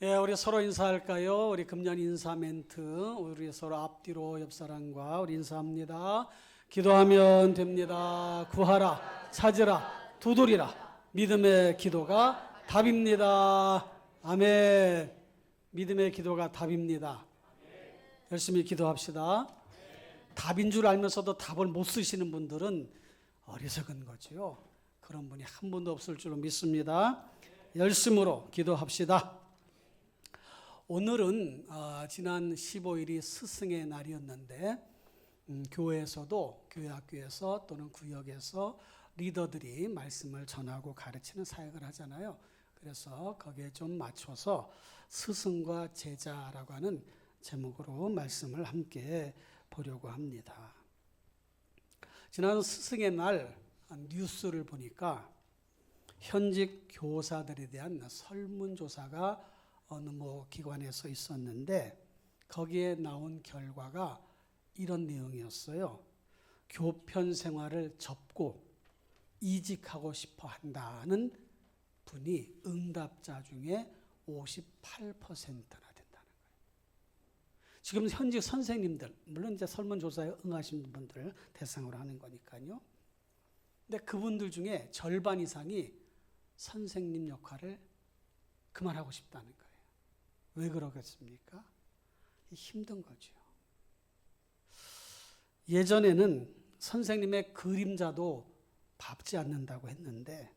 예, 우리 서로 인사할까요? 우리 금년 인사 멘트, 우리 서로 앞뒤로 옆 사람과 우리 인사합니다. 기도하면 됩니다. 구하라, 찾으라, 두드리라. 믿음의 기도가 답입니다. 아멘. 믿음의 기도가 답입니다. 열심히 기도합시다. 답인 줄 알면서도 답을 못 쓰시는 분들은 어리석은 거지요. 그런 분이 한 분도 없을 줄로 믿습니다. 열심으로 기도합시다. 오늘은 지난 15일이 스승의 날이었는데 교회에서도 교회 학교에서 또는 구역에서 리더들이 말씀을 전하고 가르치는 사역을 하잖아요. 그래서 거기에 좀 맞춰서 스승과 제자라고 하는 제목으로 말씀을 함께 보려고 합니다. 지난 스승의 날 뉴스를 보니까 현직 교사들에 대한 설문조사가 어느 기관에서 있었는데 거기에 나온 결과가 이런 내용이었어요. 교편 생활을 접고 이직하고 싶어 한다는 분이 응답자 중에 58%나 된다는 거예요. 지금 현직 선생님들, 물론 이제 설문조사에 응하신 분들 대상으로 하는 거니까요. 근데 그분들 중에 절반 이상이 선생님 역할을 그만하고 싶다는 거예요. 왜 그러겠습니까? 힘든 거죠. 예전에는 선생님의 그림자도 밟지 않는다고 했는데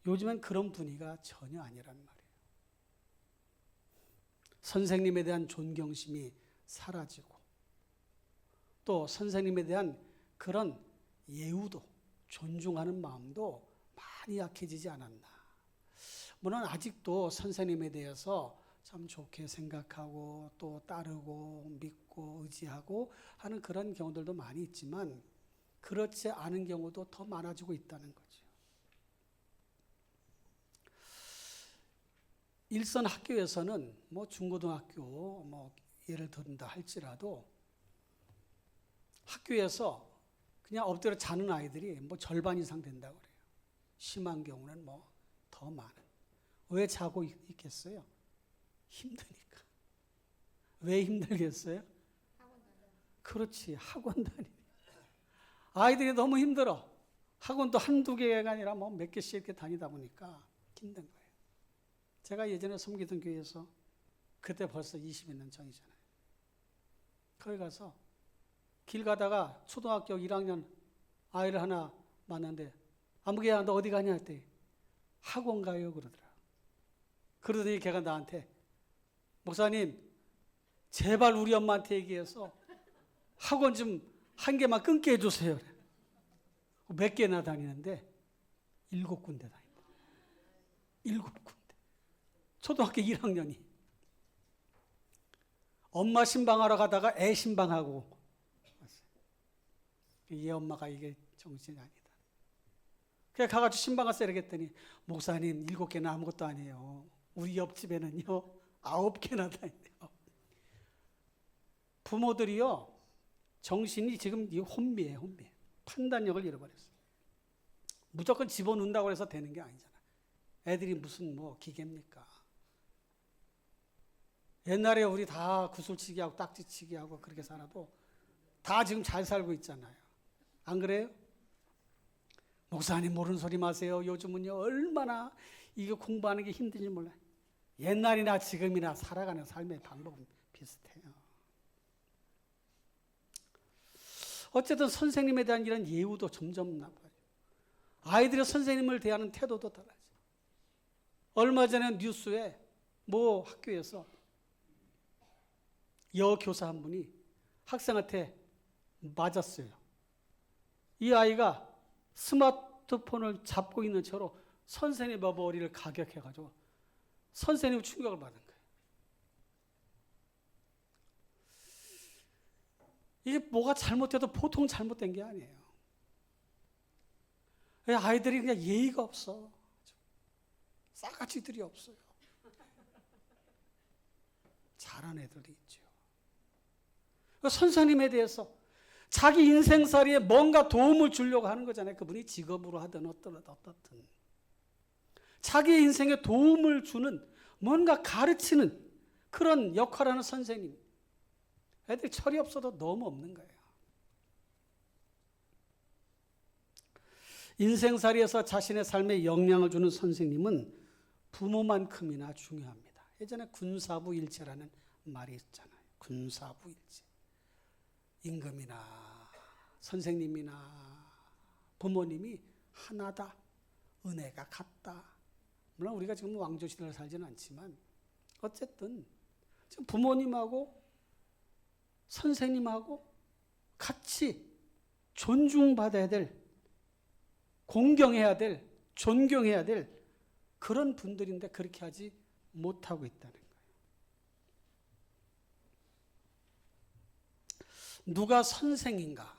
요즘엔 그런 분위기가 전혀 아니란 말이에요. 선생님에 대한 존경심이 사라지고 또 선생님에 대한 그런 예우도 존중하는 마음도 많이 약해지지 않았나. 물론 아직도 선생님에 대해서 참 좋게 생각하고 또 따르고 믿고 의지하고 하는 그런 경우들도 많이 있지만 그렇지 않은 경우도 더 많아지고 있다는 거죠. 일선 학교에서는 중고등학교 예를 든다 할지라도 학교에서 그냥 엎드려 자는 아이들이 절반 이상 된다고 그래요. 심한 경우는 더 많은. 왜 자고 있겠어요? 힘드니까. 왜 힘들겠어요? 그렇지, 학원 다니니. 아이들이 너무 힘들어. 학원도 한두 개가 아니라 몇 개씩 이렇게 다니다 보니까 힘든 거예요. 제가 예전에 섬기던 교회에서 그때 벌써 20여 년 전이잖아요. 거기 가서 길 가다가 초등학교 1학년 아이를 하나 만났는데 아무개야 너 어디 가냐 했더니 학원 가요 그러더라. 그러더니 걔가 나한테 목사님 제발 우리 엄마한테 얘기해서 학원 좀 한 개만 끊게 해주세요. 몇 개나 다니는데 7군데 다닌다. 7군데. 초등학교 1학년이. 엄마 신방하러 가다가 애 신방하고 왔어요. 얘 엄마가 이게 정신이 아니다. 그냥 가가지고 신방 갔어요. 이랬더니 목사님 7개는 아무것도 아니에요. 우리 옆집에는요 9개나 다닌대요. 부모들이요 정신이 지금 혼미해요. 혼미. 판단력을 잃어버렸어요. 무조건 집어넣는다고 해서 되는 게 아니잖아요. 애들이 무슨 기계입니까? 옛날에 우리 다 구슬치기 하고 딱지치기 하고 그렇게 살아도 다 지금 잘 살고 있잖아요. 안 그래요? 목사님 모르는 소리 마세요. 요즘은요 얼마나 이게 공부하는 게 힘든지 몰라요. 옛날이나 지금이나 살아가는 삶의 방법은 비슷해요. 어쨌든 선생님에 대한 이런 예우도 점점 나빠요. 아이들이 선생님을 대하는 태도도 달라져요. 얼마 전에 뉴스에 학교에서 여교사 한 분이 학생한테 맞았어요. 이 아이가 스마트폰을 잡고 있는 채로 선생님의 머리를 가격해가지고 선생님 충격을 받은 거예요. 이게 뭐가 잘못해도 보통 잘못된 게 아니에요. 아이들이 그냥 예의가 없어. 싸가지들이 없어요. 잘한 애들이 있죠. 선생님에 대해서 자기 인생살이에 뭔가 도움을 주려고 하는 거잖아요. 그분이 직업으로 하든 어떻든. 자기 인생에 도움을 주는 뭔가 가르치는 그런 역할하는 선생님. 애들 철이 없어도 너무 없는 거예요. 인생살이에서 자신의 삶에 영향을 주는 선생님은 부모만큼이나 중요합니다. 예전에 군사부일체라는 말이 있잖아요. 군사부일체. 임금이나 선생님이나 부모님이 하나다. 은혜가 같다. 물론 우리가 지금 왕조시대를 살지는 않지만 어쨌든 지금 부모님하고 선생님하고 같이 존중받아야 될, 공경해야 될, 존경해야 될 그런 분들인데 그렇게 하지 못하고 있다는 거예요. 누가 선생인가?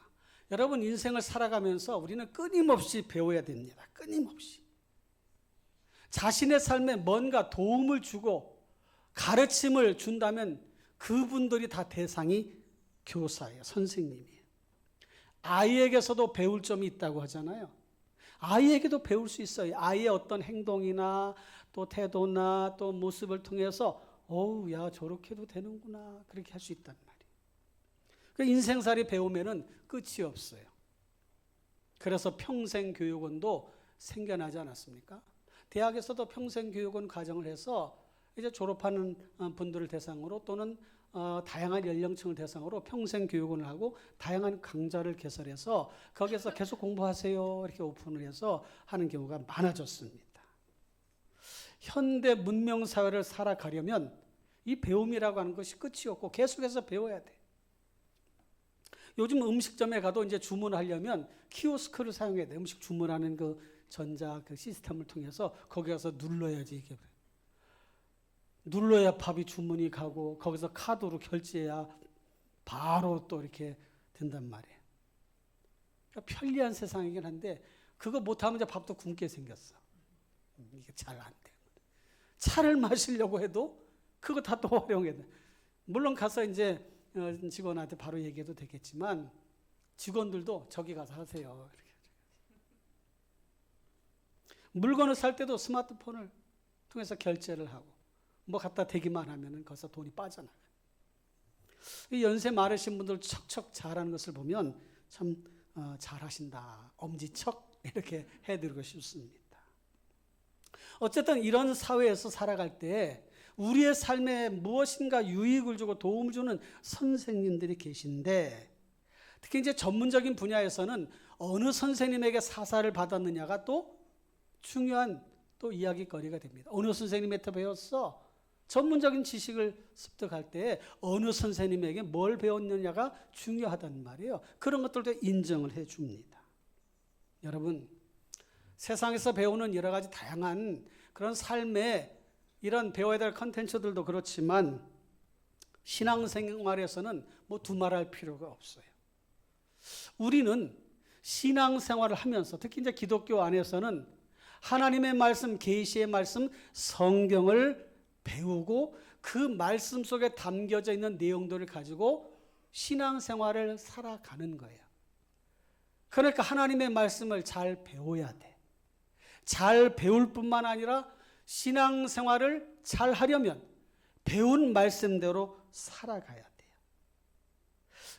여러분, 인생을 살아가면서 우리는 끊임없이 배워야 됩니다. 끊임없이. 자신의 삶에 뭔가 도움을 주고 가르침을 준다면 그분들이 다 대상이 교사예요. 선생님이에요. 아이에게서도 배울 점이 있다고 하잖아요. 아이에게도 배울 수 있어요. 아이의 어떤 행동이나 또 태도나 또 모습을 통해서 어우, 야, 저렇게도 되는구나. 그렇게 할 수 있단 말이에요. 그 인생살이 배우면은 끝이 없어요. 그래서 평생교육원도 생겨나지 않았습니까? 대학에서도 평생교육원 과정을 해서 이제 졸업하는 분들을 대상으로 또는 다양한 연령층을 대상으로 평생교육원을 하고 다양한 강좌를 개설해서 거기에서 계속 공부하세요 이렇게 오픈을 해서 하는 경우가 많아졌습니다. 현대 문명사회를 살아가려면 이 배움이라고 하는 것이 끝이 없고 계속해서 배워야 돼. 요즘 음식점에 가도 이제 주문하려면 키오스크를 사용해야 돼. 음식 주문하는 그 전자 그 시스템을 통해서 거기 가서 눌러야지 이게. 눌러야 밥이 주문이 가고 거기서 카드로 결제해야 바로 또 이렇게 된단 말이에요. 그러니까 편리한 세상이긴 한데 그거 못하면 이제 밥도 굶게 생겼어. 이게 잘 안 돼. 차를 마시려고 해도 그거 다 또 활용해야 돼. 물론 가서 이제 직원한테 바로 얘기해도 되겠지만 직원들도 저기 가서 하세요. 이렇게. 물건을 살 때도 스마트폰을 통해서 결제를 하고 뭐 갖다 대기만 하면은 거기서 돈이 빠져나가요. 이 연세 많으신 분들 척척 잘하는 것을 보면 참 잘하신다. 엄지척 이렇게 해드리고 싶습니다. 어쨌든 이런 사회에서 살아갈 때 우리의 삶에 무엇인가 유익을 주고 도움을 주는 선생님들이 계신데 특히 이제 전문적인 분야에서는 어느 선생님에게 사사를 받았느냐가 또 중요한 또 이야기거리가 됩니다. 어느 선생님한테 배웠어? 전문적인 지식을 습득할 때 어느 선생님에게 뭘 배웠느냐가 중요하단 말이에요. 그런 것들도 인정을 해줍니다. 여러분, 세상에서 배우는 여러 가지 다양한 그런 삶의 이런 배워야 될 컨텐츠들도 그렇지만 신앙생활에서는 뭐 두말할 필요가 없어요. 우리는 신앙생활을 하면서 특히 이제 기독교 안에서는 하나님의 말씀, 계시의 말씀, 성경을 배우고 그 말씀 속에 담겨져 있는 내용들을 가지고 신앙생활을 살아가는 거예요. 그러니까 하나님의 말씀을 잘 배워야 돼. 잘 배울 뿐만 아니라 신앙생활을 잘 하려면 배운 말씀대로 살아가야 돼요.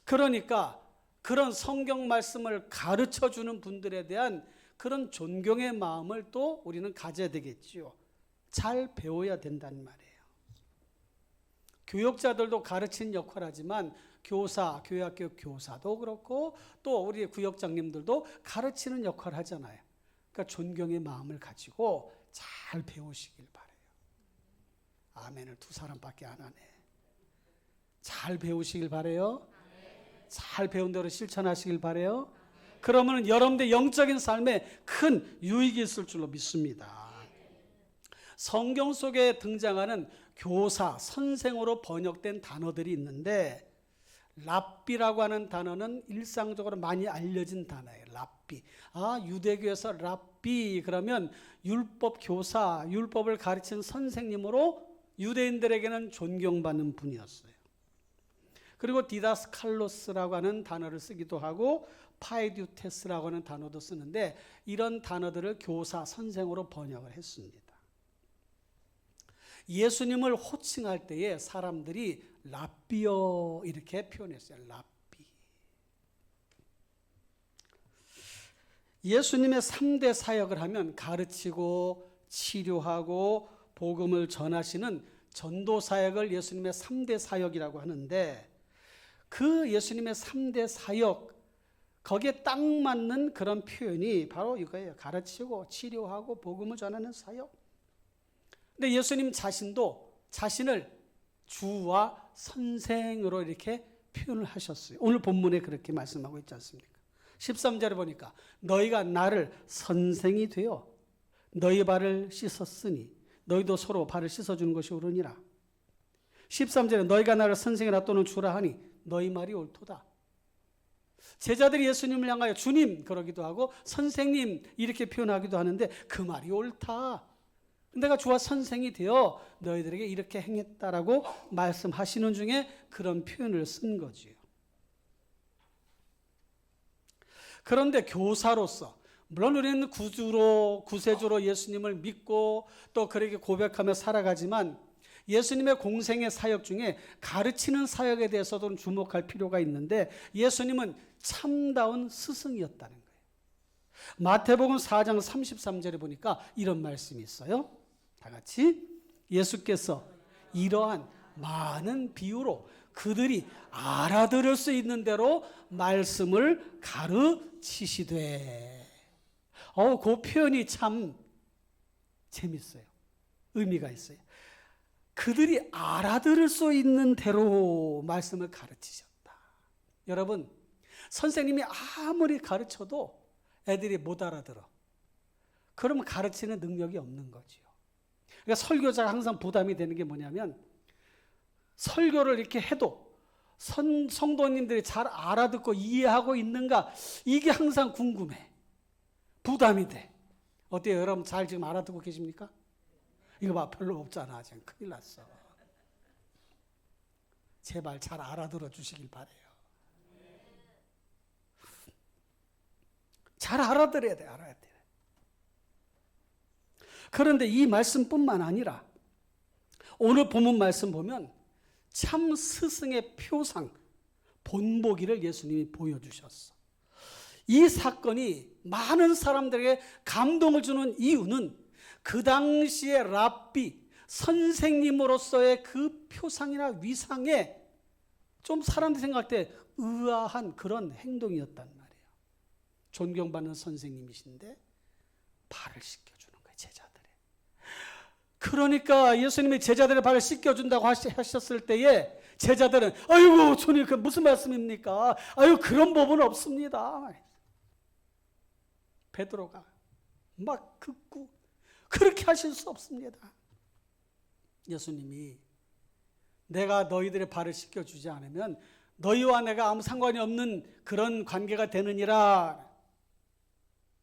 그러니까 그런 성경 말씀을 가르쳐주는 분들에 대한 그런 존경의 마음을 또 우리는 가져야 되겠지요. 잘 배워야 된단 말이에요. 교역자들도 가르치는 역할을 하지만 교사, 교회학교 교사도 그렇고 또 우리 구역장님들도 가르치는 역할을 하잖아요. 그러니까 존경의 마음을 가지고 잘 배우시길 바라요. 아멘을 두 사람밖에 안 하네. 잘 배우시길 바라요. 잘 배운 대로 실천하시길 바라요. 그러면 여러분의 영적인 삶에 큰 유익이 있을 줄로 믿습니다. 성경 속에 등장하는 교사, 선생으로 번역된 단어들이 있는데 랍비라고 하는 단어는 일상적으로 많이 알려진 단어예요. 랍비. 유대교에서 랍비 그러면 율법 교사, 율법을 가르치는 선생님으로 유대인들에게는 존경받는 분이었어요. 그리고 디다스칼로스라고 하는 단어를 쓰기도 하고 파에듀테스라고 하는 단어도 쓰는데 이런 단어들을 교사, 선생으로 번역을 했습니다. 예수님을 호칭할 때에 사람들이 랍비여 이렇게 표현했어요. 랍비. 예수님의 3대 사역을 하면 가르치고 치료하고 복음을 전하시는 전도 사역을 예수님의 3대 사역이라고 하는데, 그 예수님의 3대 사역, 거기에 딱 맞는 그런 표현이 바로 이거예요. 가르치고 치료하고 복음을 전하는 사역. 근데 예수님 자신도 자신을 주와 선생으로 이렇게 표현을 하셨어요. 오늘 본문에 그렇게 말씀하고 있지 않습니까? 13절에 보니까 너희가 나를 선생이 되어 너희 발을 씻었으니 너희도 서로 발을 씻어주는 것이 옳으니라. 13절에 너희가 나를 선생이라 또는 주라 하니 너희 말이 옳도다. 제자들이 예수님을 향하여 주님 그러기도 하고 선생님 이렇게 표현하기도 하는데 그 말이 옳다. 내가 주와 선생이 되어 너희들에게 이렇게 행했다라고 말씀하시는 중에 그런 표현을 쓴 거지요. 그런데 교사로서, 물론 우리는 구세주로 예수님을 믿고 또 그렇게 고백하며 살아가지만 예수님의 공생의 사역 중에 가르치는 사역에 대해서도 주목할 필요가 있는데, 예수님은 참다운 스승이었다는 거예요. 마태복음 4장 33절에 보니까 이런 말씀이 있어요. 다 같이, 예수께서 이러한 많은 비유로 그들이 알아들을 수 있는 대로 말씀을 가르치시되. 그 표현이 참 재밌어요. 의미가 있어요. 그들이 알아들을 수 있는 대로 말씀을 가르치셨다. 여러분, 선생님이 아무리 가르쳐도 애들이 못 알아들어. 그러면 가르치는 능력이 없는 거죠. 그러니까 설교자가 항상 부담이 되는 게 뭐냐면, 설교를 이렇게 해도 성도님들이 잘 알아듣고 이해하고 있는가, 이게 항상 궁금해. 부담이 돼. 어때요? 여러분 잘 지금 알아듣고 계십니까? 이거 봐, 별로 없잖아. 지금 큰일 났어. 제발 잘 알아들어 주시길 바래요. 잘 알아들어야 돼, 알아야 돼. 그런데 이 말씀뿐만 아니라 오늘 본문 말씀 보면 참 스승의 표상, 본보기를 예수님이 보여주셨어. 이 사건이 많은 사람들에게 감동을 주는 이유는 그 당시에 랍비, 선생님으로서의 그 표상이나 위상에 좀 사람들이 생각할 때 의아한 그런 행동이었단 말이에요. 존경받는 선생님이신데 발을 씻겨주는 거예요, 제자들의. 그러니까 예수님이 제자들의 발을 씻겨준다고 하셨을 때에 제자들은 아이고 주님 그 무슨 말씀입니까? 아유 그런 법은 없습니다. 베드로가 막 긋고 그렇게 하실 수 없습니다. 예수님이 내가 너희들의 발을 씻겨주지 않으면 너희와 내가 아무 상관이 없는 그런 관계가 되느니라.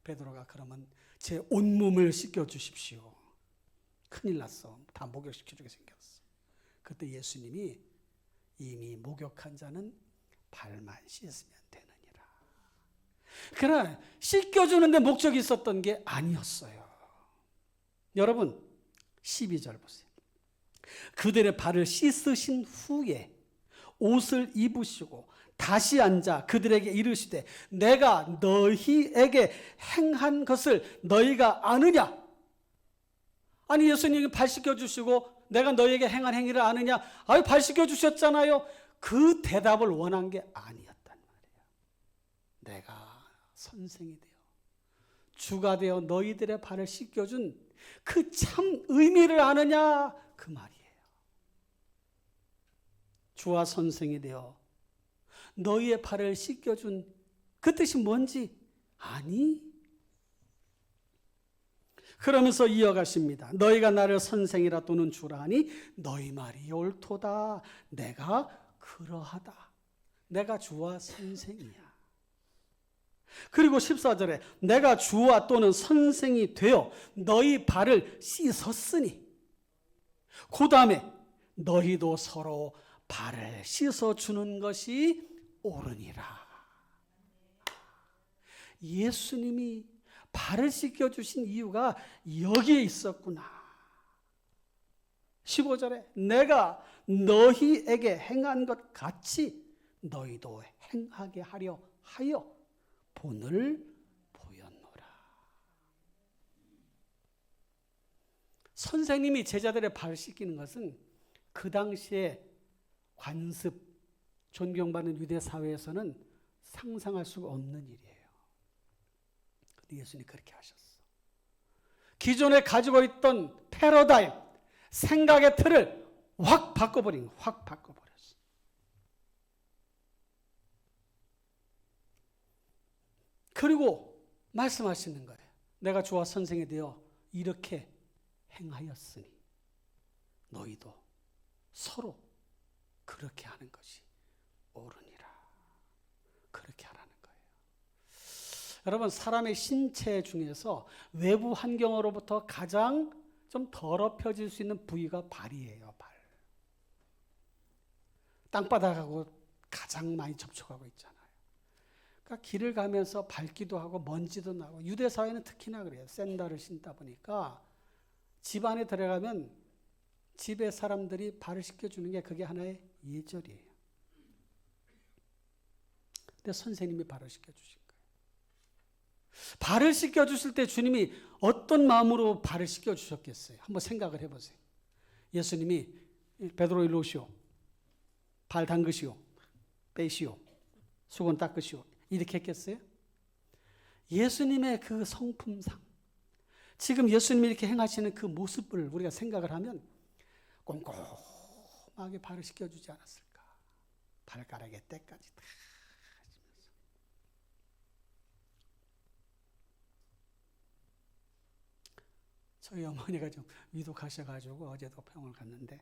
베드로가 그러면 제 온몸을 씻겨주십시오. 큰일 났어. 다 목욕시켜주게 생겼어. 그때 예수님이 이미 목욕한 자는 발만 씻으면 되느니라. 그러나 씻겨주는데 목적이 있었던 게 아니었어요. 여러분 12절 보세요. 그들의 발을 씻으신 후에 옷을 입으시고 다시 앉아 그들에게 이르시되 내가 너희에게 행한 것을 너희가 아느냐? 아니 예수님이 발 씻겨주시고 내가 너희에게 행한 행위를 아느냐? 아유 발 씻겨주셨잖아요. 그 대답을 원한 게 아니었단 말이에요. 내가 선생이 되어 주가 되어 너희들의 발을 씻겨준 그 참 의미를 아느냐? 그 말이에요. 주와 선생이 되어 너희의 발을 씻겨준 그 뜻이 뭔지 아니? 그러면서 이어가십니다. 너희가 나를 선생이라 또는 주라 하니 너희 말이 옳도다. 내가 그러하다. 내가 주와 선생이야. 그리고 14절에 내가 주와 또는 선생이 되어 너희 발을 씻었으니 그 다음에 너희도 서로 발을 씻어주는 것이 옳으니라. 예수님이 발을 씻겨주신 이유가 여기에 있었구나. 15절에 내가 너희에게 행한 것 같이 너희도 행하게 하려 하여 본을 보였노라. 선생님이 제자들의 발을 씻기는 것은 그 당시에 관습, 존경받는 유대 사회에서는 상상할 수가 없는 일이에요. 근데 예수님이 그렇게 하셨어. 기존에 가지고 있던 패러다임, 생각의 틀을 확 바꿔버렸어. 그리고 말씀하시는 거예요. 내가 주와 선생이 되어 이렇게 행하였으니 너희도 서로 그렇게 하는 것이 옳으니라. 그렇게 하라는 거예요. 여러분, 사람의 신체 중에서 외부 환경으로부터 가장 좀 더럽혀질 수 있는 부위가 발이에요. 발. 땅바닥하고 가장 많이 접촉하고 있잖아요. 그러니까 길을 가면서 밟기도 하고 먼지도 나고, 유대 사회는 특히나 그래요. 샌들을 신다 보니까 집 안에 들어가면 집의 사람들이 발을 씻겨주는 게 그게 하나의 예절이에요. 근데 선생님이 발을 씻겨주신 거예요. 발을 씻겨주실 때 주님이 어떤 마음으로 발을 씻겨주셨겠어요? 한번 생각을 해보세요. 예수님이 베드로 일로 오시오, 발 담그시오, 빼시오, 수건 닦으시오, 이렇게 했겠어요? 예수님의 그 성품상, 지금 예수님이 이렇게 행하시는 그 모습을 우리가 생각을 하면 꼼꼼하게 발을 씻겨주지 않았을까? 발가락에 때까지 다 하시면서. 저희 어머니가 좀 위독하셔가지고 어제도 병원을 갔는데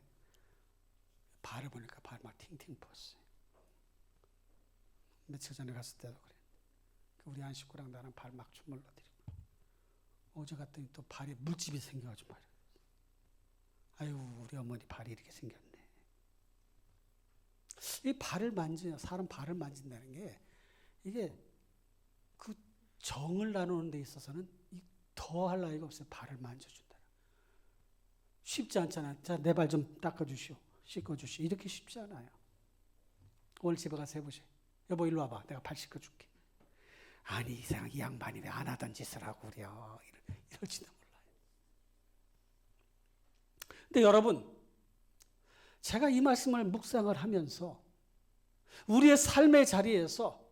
발을 보니까 발 막 팅팅 부었어요. 며칠 전에 갔을 때도 그래. 우리 한 식구랑 나랑 발 막 주물러드리고, 어제 갔더니 또 발에 물집이 생겨가지고 말이야. 아유, 우리 어머니 발이 이렇게 생겼네. 이 발을 사람 발을 만진다는 게, 이게 그 정을 나누는 데 있어서는 더할 나위가 없어요. 발을 만져준다. 쉽지 않잖아요. 자, 내 발 좀 닦아주시오, 씻어주시오. 이렇게 쉽지 않아요. 오늘 집에 가서 해보세요. 여보, 일로 와봐. 내가 발 씻어줄게. 아니, 이 양반이 왜 안 하던 짓을 하고 그래요. 이럴지도 몰라요. 근데 여러분, 제가 이 말씀을 묵상을 하면서 우리의 삶의 자리에서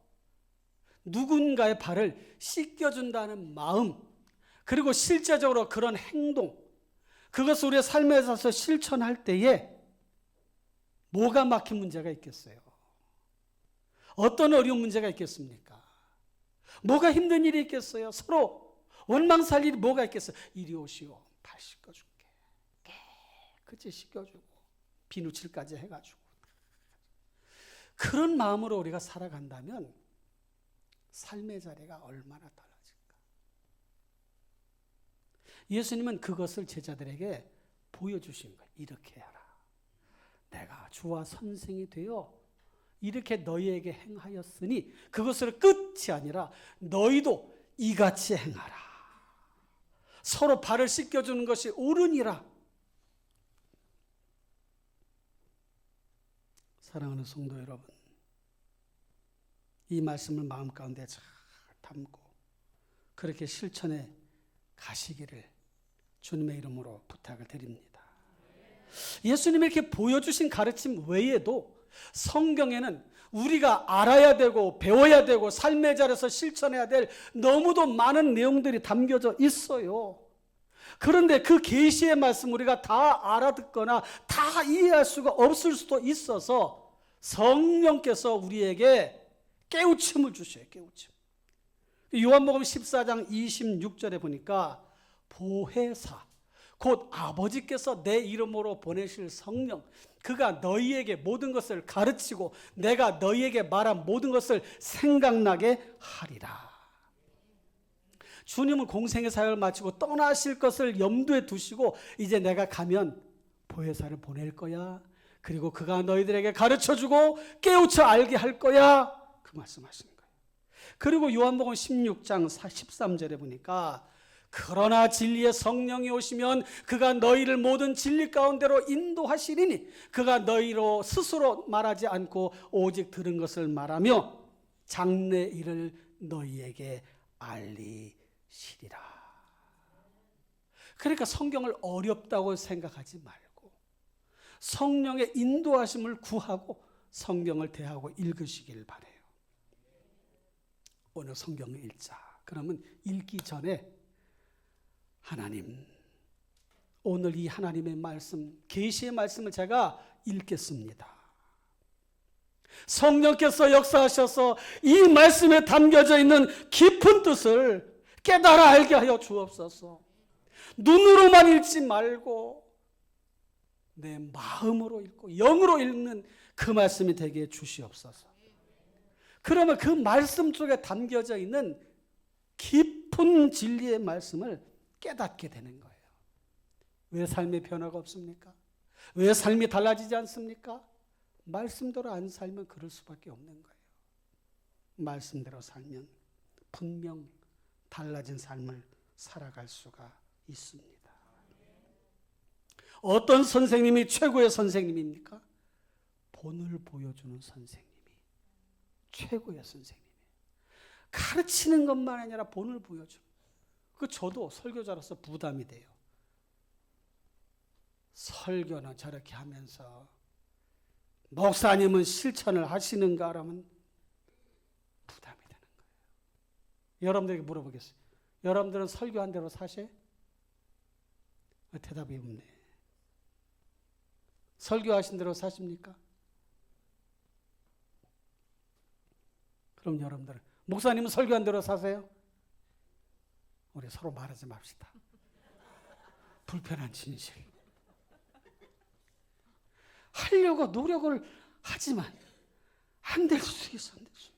누군가의 발을 씻겨준다는 마음, 그리고 실제적으로 그런 행동, 그것을 우리의 삶에 있어서 실천할 때에 뭐가 막힌 문제가 있겠어요? 어떤 어려운 문제가 있겠습니까? 뭐가 힘든 일이 있겠어요? 서로 원망살 일이 뭐가 있겠어요? 이리 오시오, 발 씻겨줄게. 깨끗이 씻겨주고 비누칠까지 해가지고. 그런 마음으로 우리가 살아간다면 삶의 자리가 얼마나 달라질까? 예수님은 그것을 제자들에게 보여주신 거예요. 이렇게 해라. 내가 주와 선생이 되어 이렇게 너희에게 행하였으니 그것으로 끝이 아니라 너희도 이같이 행하라. 서로 발을 씻겨주는 것이 옳으니라. 사랑하는 성도 여러분, 이 말씀을 마음 가운데 잘 담고 그렇게 실천해 가시기를 주님의 이름으로 부탁을 드립니다. 예수님이 이렇게 보여주신 가르침 외에도 성경에는 우리가 알아야 되고 배워야 되고 삶의 자리에서 실천해야 될 너무도 많은 내용들이 담겨져 있어요. 그런데 그 계시의 말씀 우리가 다 알아듣거나 다 이해할 수가 없을 수도 있어서 성령께서 우리에게 깨우침을 주셔요. 깨우침. 요한복음 14장 26절에 보니까 보혜사, 곧 아버지께서 내 이름으로 보내실 성령, 그가 너희에게 모든 것을 가르치고 내가 너희에게 말한 모든 것을 생각나게 하리라. 주님은 공생의 사역을 마치고 떠나실 것을 염두에 두시고 이제 내가 가면 보혜사를 보낼 거야. 그리고 그가 너희들에게 가르쳐주고 깨우쳐 알게 할 거야. 그 말씀하시는 거예요. 그리고 요한복음 16장 13절에 보니까 그러나 진리의 성령이 오시면 그가 너희를 모든 진리 가운데로 인도하시리니 그가 너희로 스스로 말하지 않고 오직 들은 것을 말하며 장래 일을 너희에게 알리시리라. 그러니까 성경을 어렵다고 생각하지 말고 성령의 인도하심을 구하고 성경을 대하고 읽으시길 바라요. 오늘 성경을 읽자. 그러면 읽기 전에 하나님, 오늘 이 하나님의 말씀, 계시의 말씀을 제가 읽겠습니다. 성령께서 역사하셔서 이 말씀에 담겨져 있는 깊은 뜻을 깨달아 알게 하여 주옵소서. 눈으로만 읽지 말고 내 마음으로 읽고 영으로 읽는 그 말씀이 되게 주시옵소서. 그러면 그 말씀 속에 담겨져 있는 깊은 진리의 말씀을 깨닫게 되는 거예요. 왜 삶의 변화가 없습니까? 왜 삶이 달라지지 않습니까? 말씀대로 안 살면 그럴 수밖에 없는 거예요. 말씀대로 살면 분명 달라진 삶을 살아갈 수가 있습니다. 어떤 선생님이 최고의 선생님입니까? 본을 보여주는 선생님이 최고의 선생님이에요. 가르치는 것만 아니라 본을 보여주는. 저도 설교자로서 부담이 돼요. 설교는 저렇게 하면서 목사님은 실천을 하시는가 하면 부담이 되는 거예요. 여러분들에게 물어보겠어요. 여러분들은 설교한 대로 사세요? 대답이 없네. 설교하신 대로 사십니까? 그럼 여러분들은 목사님은 설교한 대로 사세요? 우리 서로 말하지 맙시다. 불편한 진실. 하려고 노력을 하지만 안 될 수 있어. 안 될 수도.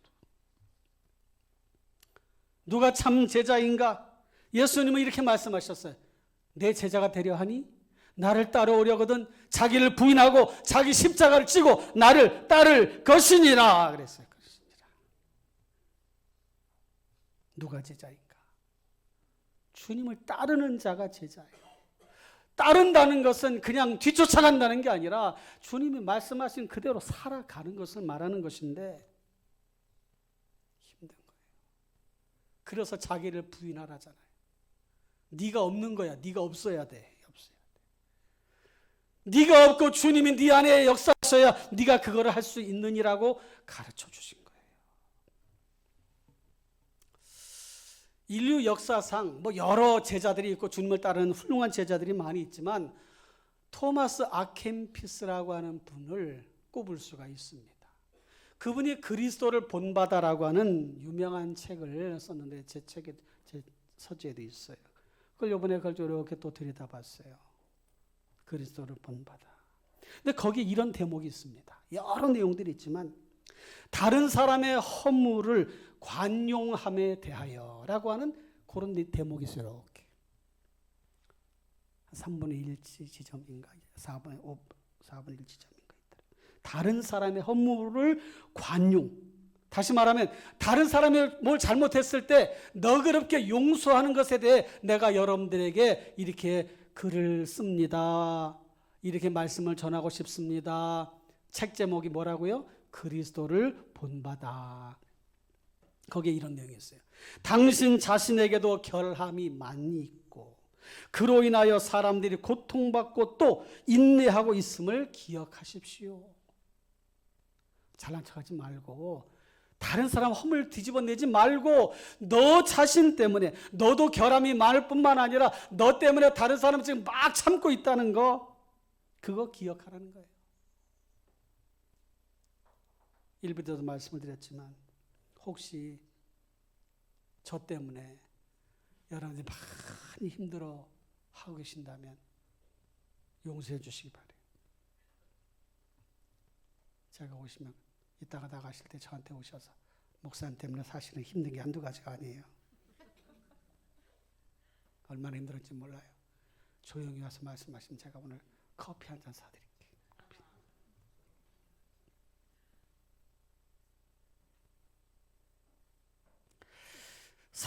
누가 참 제자인가? 예수님은 이렇게 말씀하셨어요. 내 제자가 되려 하니 나를 따라오려거든 자기를 부인하고 자기 십자가를 지고 나를 따를 것이니라 그랬어요. 것이니라. 누가 제자인가? 주님을 따르는 자가 제자예요. 따른다는 것은 그냥 뒤쫓아간다는 게 아니라 주님이 말씀하신 그대로 살아가는 것을 말하는 것인데 힘든 거예요. 그래서 자기를 부인하라잖아요. 네가 없는 거야. 네가 없어야 돼. 네가 없고 주님이 네 안에 역사하셔야 네가 그거를 할 수 있느니라고 가르쳐 주신 거예요. 인류 역사상 여러 제자들이 있고 주님을 따르는 훌륭한 제자들이 많이 있지만 토마스 아켄피스라고 하는 분을 꼽을 수가 있습니다. 그분이 그리스도를 본받아라고 하는 유명한 책을 썼는데 제 서재에도 있어요. 그걸 이번에 그걸 이렇게 또 들여다봤어요. 그리스도를 본받아. 근데 거기 이런 대목이 있습니다. 여러 내용들이 있지만 다른 사람의 허물을 관용함에 대하여라고 하는 그런 대목이 있어요. 이렇게. 3분의 1 지점인가 4분의 1 지점인가 다른 사람의 허물을 관용. 다시 말하면 다른 사람이 뭘 잘못했을 때 너그럽게 용서하는 것에 대해 내가 여러분들에게 이렇게 글을 씁니다. 이렇게 말씀을 전하고 싶습니다. 책 제목이 뭐라고요? 그리스도를 본받아. 거기에 이런 내용이 있어요. 당신 자신에게도 결함이 많이 있고 그로 인하여 사람들이 고통받고 또 인내하고 있음을 기억하십시오. 잘난 척하지 말고 다른 사람 허물 뒤집어내지 말고 너 자신 때문에 너도 결함이 많을 뿐만 아니라 너 때문에 다른 사람 지금 막 참고 있다는 거 그거 기억하라는 거예요. 일부에도 말씀을 드렸지만 혹시 저 때문에 여러분들이 많이 힘들어 하고 계신다면 용서해 주시기 바래요. 제가 오시면 이따가 나가실 때 저한테 오셔서 목사님 때문에 사실은 힘든 게 한두 가지가 아니에요. 얼마나 힘들었는지 몰라요. 조용히 와서 말씀하시면 제가 오늘 커피 한 잔 사드릴게요.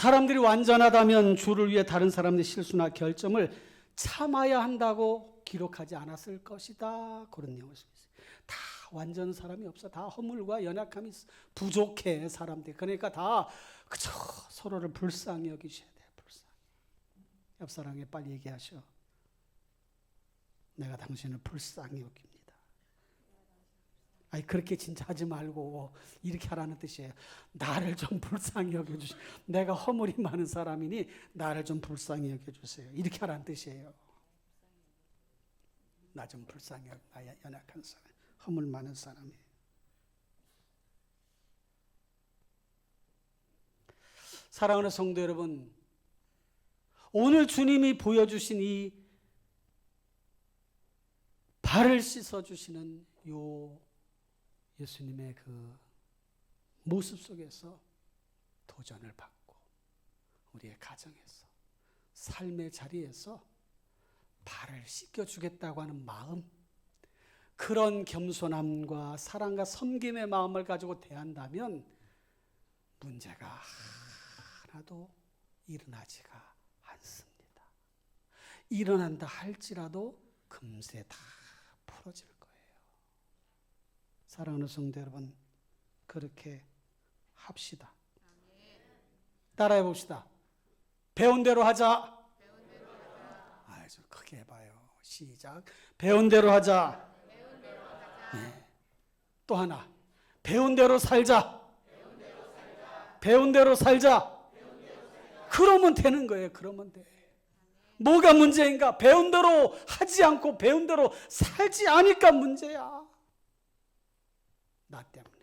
사람들이 완전하다면 주를 위해 다른 사람들의 실수나 결점을 참아야 한다고 기록하지 않았을 것이다. 그런 내용을 쓰고 있어요. 다 완전 사람이 없어. 다 허물과 연약함이 부족해, 사람들이. 그러니까 다 그저 서로를 불쌍히 여기셔야 돼. 불쌍히. 옆 사람에게 빨리 얘기하셔. 내가 당신을 불쌍히 여깁니다. 아니 그렇게 진짜 하지 말고 이렇게 하라는 뜻이에요. 나를 좀 불쌍히 여겨주세요. 내가 허물이 많은 사람이니 나를 좀 불쌍히 여겨주세요. 이렇게 하라는 뜻이에요. 나 좀 불쌍히 여겨. 나 연약한 사람, 허물 많은 사람이에요. 사랑하는 성도 여러분, 오늘 주님이 보여주신 이 발을 씻어주시는 요 예수님의 그 모습 속에서 도전을 받고 우리의 가정에서 삶의 자리에서 발을 씻겨주겠다고 하는 마음, 그런 겸손함과 사랑과 섬김의 마음을 가지고 대한다면 문제가 하나도 일어나지가 않습니다. 일어난다 할지라도 금세 다 풀어질 거예요. 사랑하는 성도 여러분, 그렇게 합시다. 따라해 봅시다. 배운 대로 하자. 좀 크게 해봐요. 시작. 배운 대로 하자. 네. 또 하나. 배운 대로 살자. 배운 대로 살자. 그러면 되는 거예요. 그러면 돼. 뭐가 문제인가? 배운 대로 하지 않고 배운 대로 살지 않으니까 문제야. 나 때문에.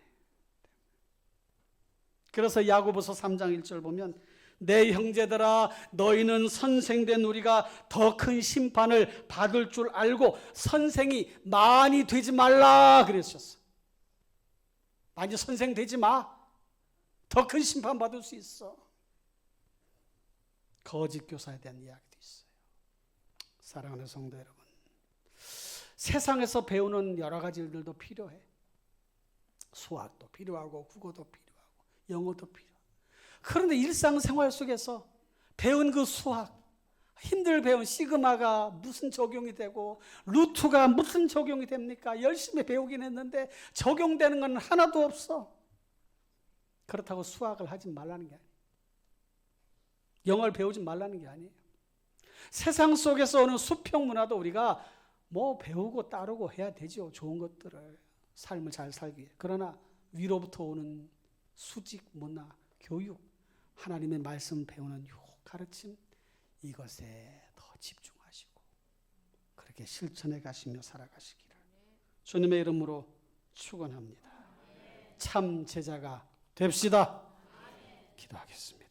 그래서 야고보서 3장 1절 보면 내 형제들아 너희는 선생된 우리가 더 큰 심판을 받을 줄 알고 선생이 많이 되지 말라 그랬었어. 많이 선생 되지 마. 더 큰 심판 받을 수 있어. 거짓 교사에 대한 이야기도 있어요. 사랑하는 성도 여러분, 세상에서 배우는 여러 가지 일들도 필요해. 수학도 필요하고 국어도 필요하고 영어도 필요하고. 그런데 일상생활 속에서 배운 그 수학, 힘들 배운 시그마가 무슨 적용이 되고 루트가 무슨 적용이 됩니까? 열심히 배우긴 했는데 적용되는 건 하나도 없어. 그렇다고 수학을 하지 말라는 게 아니에요. 영어를 배우지 말라는 게 아니에요. 세상 속에서 오는 수평 문화도 우리가 뭐 배우고 따르고 해야 되죠. 좋은 것들을, 삶을 잘 살기 위해. 그러나 위로부터 오는 수직 문화, 교육, 하나님의 말씀 배우는 요 가르침, 이것에 더 집중하시고 그렇게 실천해 가시며 살아가시기를 주님의 이름으로 축원합니다. 참 제자가 됩시다. 기도하겠습니다.